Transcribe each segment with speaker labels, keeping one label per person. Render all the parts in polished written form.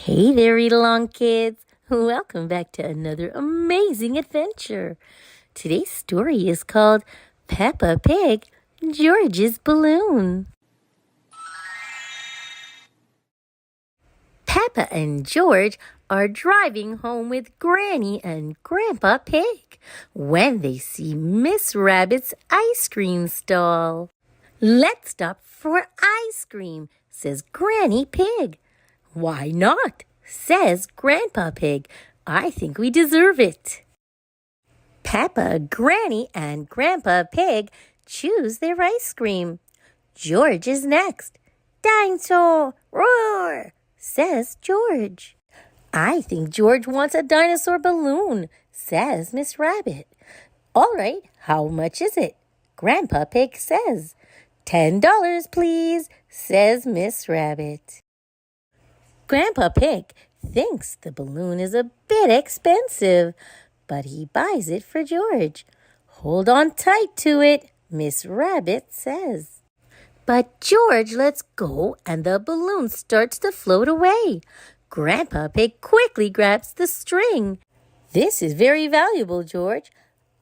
Speaker 1: Hey there, Read-Along kids. Welcome back to another amazing adventure. Today's story is called Peppa Pig, George's Balloon. Peppa and George are driving home with Granny and Grandpa Pig when they see Miss Rabbit's ice cream stall. "Let's stop for ice cream," says Granny Pig. "Why not?" says Grandpa Pig. "I think we deserve it." Peppa, Granny, and Grandpa Pig choose their ice cream. George is next. "Dinosaur, roar," says George. "I think George wants a dinosaur balloon," says Miss Rabbit. "All right, how much is it?" Grandpa Pig says. $10, please," says Miss Rabbit. Grandpa Pig thinks the balloon is a bit expensive, but he buys it for George. "Hold on tight to it," Miss Rabbit says. But George lets go and the balloon starts to float away. Grandpa Pig quickly grabs the string. "This is very valuable, George.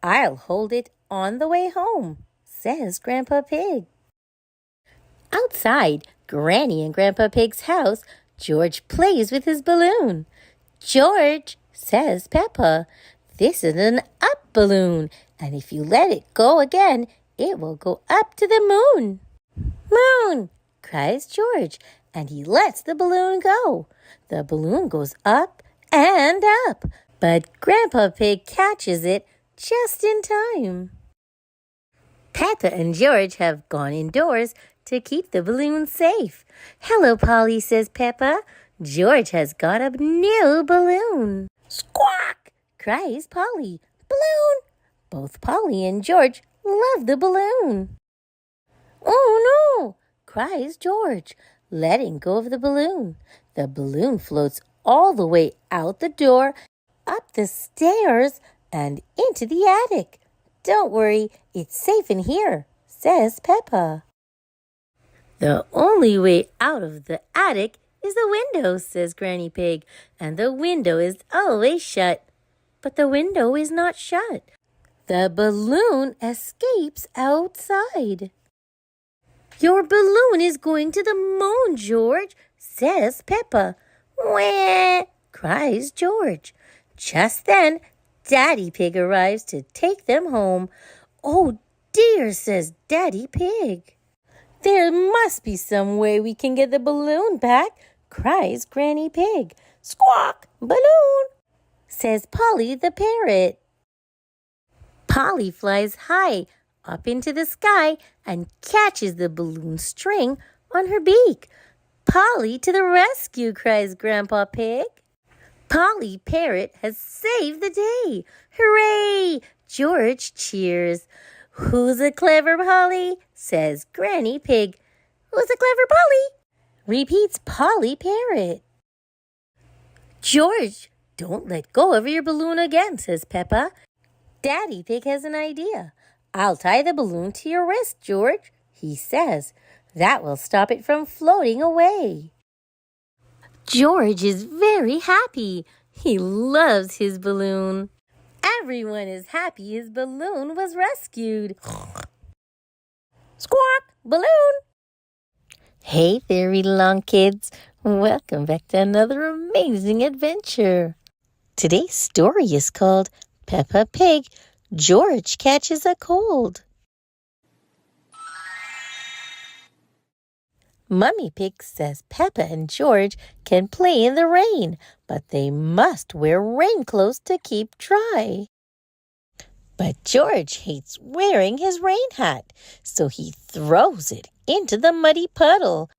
Speaker 1: I'll hold it on the way home," says Grandpa Pig. Outside Granny and Grandpa Pig's house, George plays with his balloon. "George," says Peppa, "this is an up balloon, and if you let it go again, it will go up to the moon." "Moon!" cries George, and he lets the balloon go. The balloon goes up and up, but Grandpa Pig catches it just in time. Peppa and George have gone indoors to keep the balloon safe. "Hello, Polly," says Peppa. "George has got a new balloon." "Squawk!" cries Polly. "Balloon!" Both Polly and George love the balloon. "Oh, no!" cries George, letting go of the balloon. The balloon floats all the way out the door, up the stairs, and into the attic. "Don't worry, it's safe in here," says Peppa. "The only way out of the attic is the window," says Granny Pig, "and the window is always shut." But the window is not shut. The balloon escapes outside. "Your balloon is going to the moon, George," says Peppa. "Wah!" cries George. Just then, Daddy Pig arrives to take them home. "Oh dear," says Daddy Pig. "There must be some way we can get the balloon back," cries Granny Pig. "Squawk! Balloon!" says Polly the parrot. Polly flies high up into the sky and catches the balloon string on her beak. "Polly to the rescue," cries Grandpa Pig. Polly Parrot has saved the day. "Hooray!" George cheers. "Who's a clever Polly?" says Granny Pig. "Who's a clever Polly?" repeats Polly Parrot. "George, don't let go of your balloon again," says Peppa. "Daddy Pig has an idea. I'll tie the balloon to your wrist, George," he says. "That will stop it from floating away." George is very happy. He loves his balloon. Everyone is happy his balloon was rescued. Squawk! Balloon! Hey there, Read-Along kids. Welcome back to another amazing adventure. Today's story is called Peppa Pig, George Catches a Cold. Mummy Pig says Peppa and George can play in the rain, but they must wear rain clothes to keep dry. But George hates wearing his rain hat, so he throws it into the muddy puddle.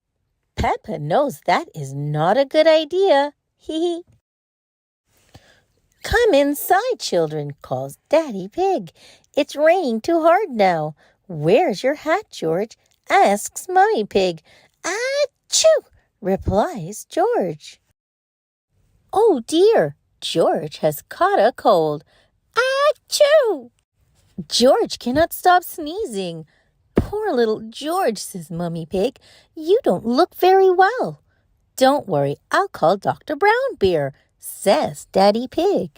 Speaker 1: Peppa knows that is not a good idea. Hee. "Come inside, children," calls Daddy Pig. "It's raining too hard now." "Where's your hat, George?" asks Mummy Pig. "Achoo!" replies George. "Oh dear, George has caught a cold. Achoo!" George cannot stop sneezing. "Poor little George," says Mummy Pig. "You don't look very well." Don't worry, I'll call Dr. Brown Bear, says Daddy Pig.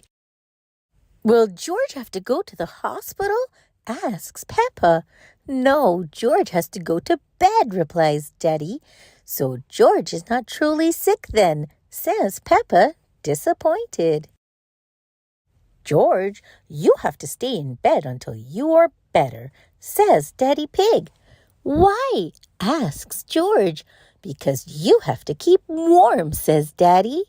Speaker 1: Will George have to go to the hospital? Asks Peppa. No, George has to go to bed, replies Daddy. So George is not truly sick then, says Peppa, disappointed. George, you have to stay in bed until you are better, says Daddy Pig. Why? Asks George. Because you have to keep warm, says Daddy.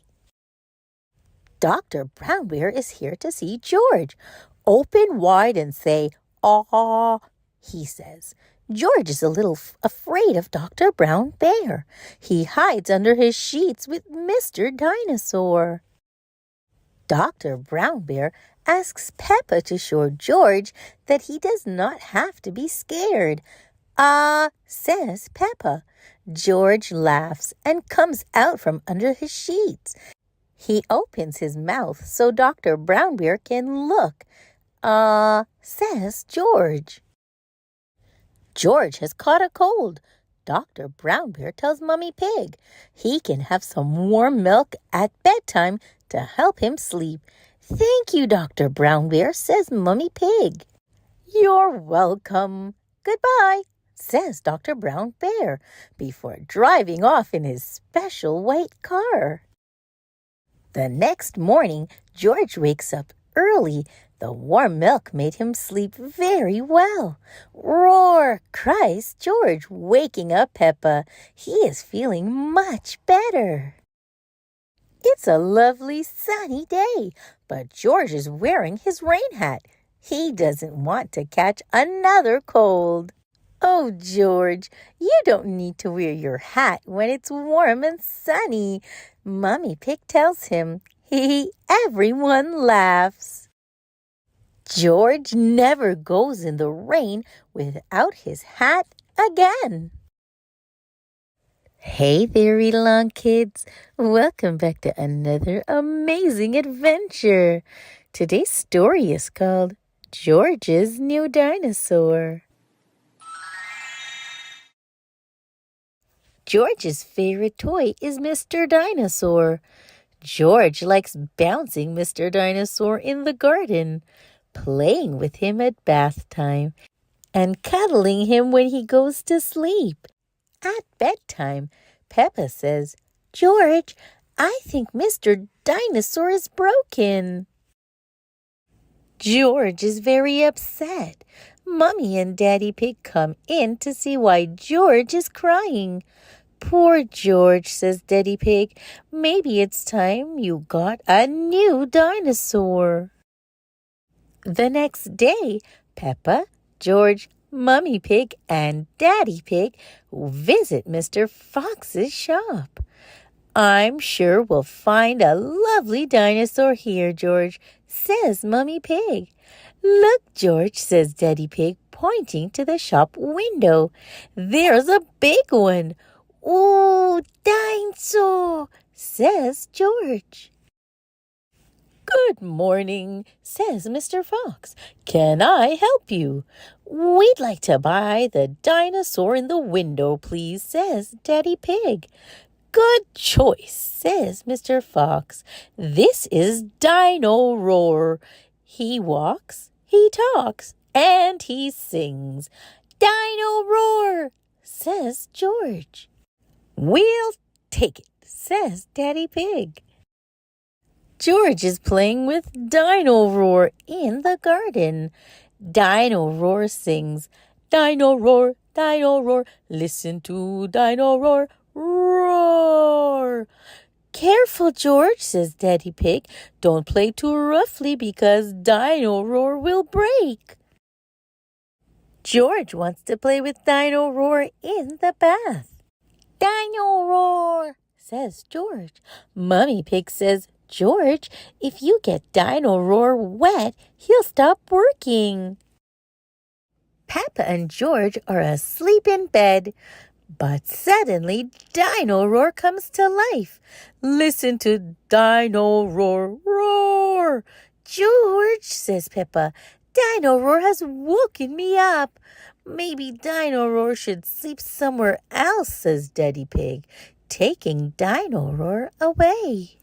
Speaker 1: Dr. Brown Bear is here to see George. Open wide and say, "Aw," he says. George is a little afraid of Dr. Brown Bear. He hides under his sheets with Mr. Dinosaur. Dr. Brown Bear asks Peppa to show George that he does not have to be scared. "Ah," says Peppa. George laughs and comes out from under his sheets. He opens his mouth so Dr. Brown Bear can look. "Ah," says George. George has caught a cold. Dr. Brown Bear tells Mummy Pig he can have some warm milk at bedtime to help him sleep. "Thank you, Dr. Brown Bear," says Mummy Pig. "You're welcome. Goodbye," says Dr. Brown Bear before driving off in his special white car. The next morning, George wakes up early. The warm milk made him sleep very well. "Roar!" cries George, waking up Peppa. He is feeling much better. It's a lovely sunny day, but George is wearing his rain hat. He doesn't want to catch another cold. "Oh, George, you don't need to wear your hat when it's warm and sunny," Mummy Pig tells him. Everyone laughs. George never goes in the rain without his hat again. Hey there, Elong kids. Welcome back to another amazing adventure. Today's story is called George's New Dinosaur. George's favorite toy is Mr. Dinosaur. George likes bouncing Mr. Dinosaur in the garden, playing with him at bath time, and cuddling him when he goes to sleep. At bedtime, Peppa says, "George, I think Mr. Dinosaur is broken." George is very upset. Mummy and Daddy Pig come in to see why George is crying. "Poor George," says Daddy Pig. "Maybe it's time you got a new dinosaur." The next day, Peppa, George, Mummy Pig, and Daddy Pig visit Mr. Fox's shop. "I'm sure we'll find a lovely dinosaur here, George," says Mummy Pig. "Look, George," says Daddy Pig, pointing to the shop window. "There's a big one." "Oh, dinosaur," says George. "Good morning," says Mr. Fox. "Can I help you?" "We'd like to buy the dinosaur in the window, please," says Daddy Pig. "Good choice," says Mr. Fox. "This is Dino Roar. He walks, he talks, and he sings." "Dino Roar," says George. "We'll take it," says Daddy Pig. George is playing with Dino Roar in the garden. Dino Roar sings, "Dino Roar, Dino Roar, listen to Dino Roar, roar." "Careful, George," says Daddy Pig. "Don't play too roughly because Dino Roar will break." George wants to play with Dino Roar in the bath. "Dino Roar," says George. Mummy Pig says, "George, if you get Dino Roar wet, he'll stop working." Peppa and George are asleep in bed, but suddenly Dino Roar comes to life. "Listen to Dino Roar, roar." "George," says Peppa, "Dino Roar has woken me up." "Maybe Dino Roar should sleep somewhere else," says Daddy Pig. taking Dinosaur away.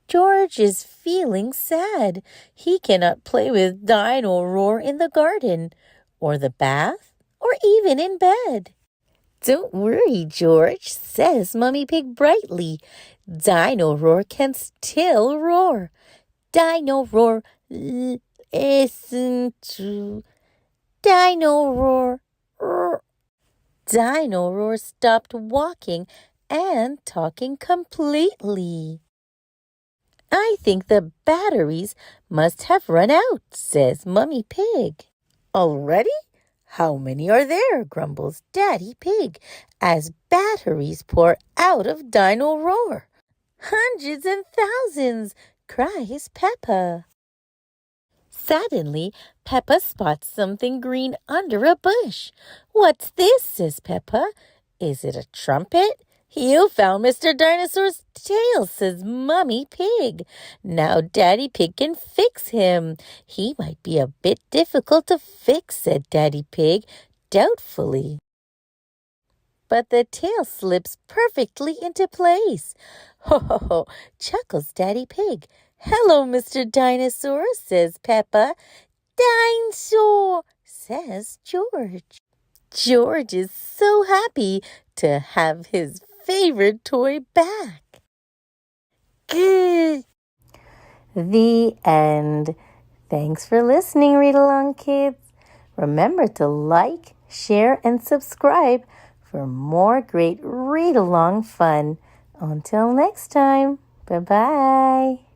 Speaker 1: George is feeling sad. He cannot play with Dinosaur in the garden, or the bath, or even in bed. Don't worry, George, says Mummy Pig brightly. Dinosaur can still roar. Dinosaur, listen to Dinosaur. Dinosaur stopped walking and talking completely. I think the batteries must have run out, says Mummy Pig. Already? How many are there? Grumbles Daddy Pig as batteries pour out of Dinosaur. Hundreds and thousands, cries Peppa. Suddenly, Peppa spots something green under a bush. What's this? Says Peppa. Is it a trumpet? You found Mr. Dinosaur's tail, says Mummy Pig. Now Daddy Pig can fix him. He might be a bit difficult to fix, said Daddy Pig doubtfully. But the tail slips perfectly into place. Ho, ho, ho, chuckles Daddy Pig. Hello, Mr. Dinosaur, says Peppa. Dinosaur, says George. George is so happy to have his favorite toy back. Good. The end. Thanks for listening, Read Along Kids. Remember to like, share, and subscribe for more great read-along fun. Until next time, bye-bye.